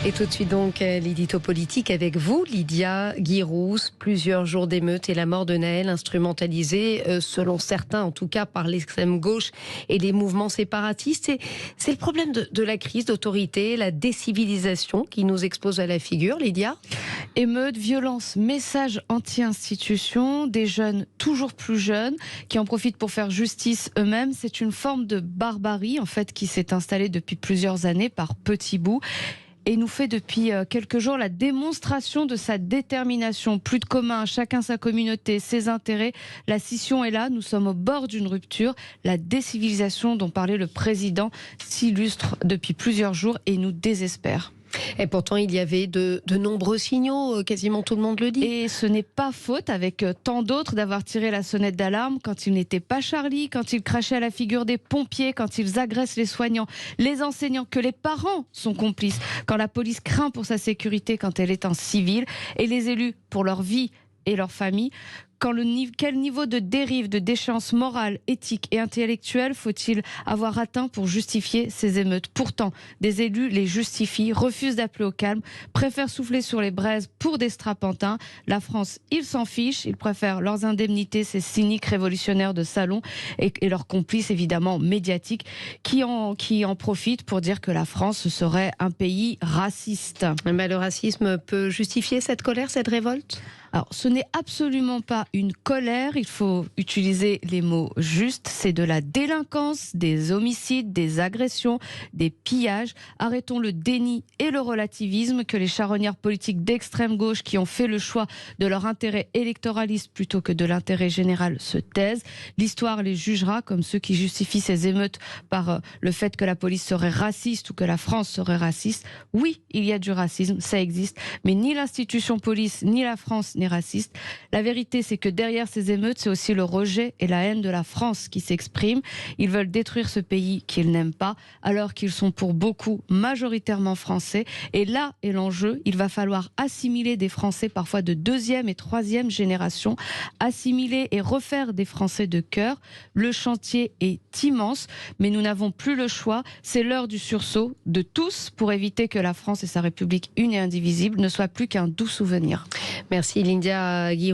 Et tout de suite donc l'édito politique avec vous, Lydia Guirousse. Plusieurs jours d'émeutes et la mort de Nahel instrumentalisée, selon certains en tout cas, par l'extrême gauche et les mouvements séparatistes. C'est le problème de la crise d'autorité, la décivilisation qui nous expose à la figure, Lydia. Émeutes, violences, messages anti-institutions, des jeunes toujours plus jeunes qui en profitent pour faire justice eux-mêmes. C'est une forme de barbarie en fait qui s'est installée depuis plusieurs années par petits bouts. Et nous fait depuis quelques jours la démonstration de sa détermination. Plus de commun, chacun sa communauté, ses intérêts. La scission est là, nous sommes au bord d'une rupture. La décivilisation dont parlait le président s'illustre depuis plusieurs jours et nous désespère. Et pourtant, il y avait de nombreux signaux, quasiment tout le monde le dit. Et ce n'est pas faute, avec tant d'autres, d'avoir tiré la sonnette d'alarme quand il n'était pas Charlie, quand il crachait à la figure des pompiers, quand ils agressent les soignants, les enseignants, que les parents sont complices, quand la police craint pour sa sécurité quand elle est en civil, et les élus pour leur vie et leur famille. Quel niveau de dérive, de déchéance morale, éthique et intellectuelle faut-il avoir atteint pour justifier ces émeutes? Pourtant, des élus les justifient, refusent d'appeler au calme, préfèrent souffler sur les braises pour des strapontins. La France, ils s'en fichent, ils préfèrent leurs indemnités, ces cyniques révolutionnaires de salon et leurs complices évidemment médiatiques qui en profitent pour dire que la France serait un pays raciste. Mais le racisme peut justifier cette colère, cette révolte ? Alors, ce n'est absolument pas une colère, il faut utiliser les mots justes. C'est de la délinquance, des homicides, des agressions, des pillages. Arrêtons le déni et le relativisme que les charognards politiques d'extrême gauche qui ont fait le choix de leur intérêt électoraliste plutôt que de l'intérêt général se taisent. L'histoire les jugera comme ceux qui justifient ces émeutes par le fait que la police serait raciste ou que la France serait raciste. Oui, il y a du racisme, ça existe, mais ni l'institution police ni la France n'est raciste. La vérité, c'est que derrière ces émeutes, c'est aussi le rejet et la haine de la France qui s'expriment. Ils veulent détruire ce pays qu'ils n'aiment pas, alors qu'ils sont pour beaucoup majoritairement français. Et là est l'enjeu, il va falloir assimiler des Français parfois de deuxième et troisième génération, assimiler et refaire des Français de cœur. Le chantier est immense, mais nous n'avons plus le choix. C'est l'heure du sursaut de tous pour éviter que la France et sa République une et indivisible ne soient plus qu'un doux souvenir. Merci Lydia Guirousse.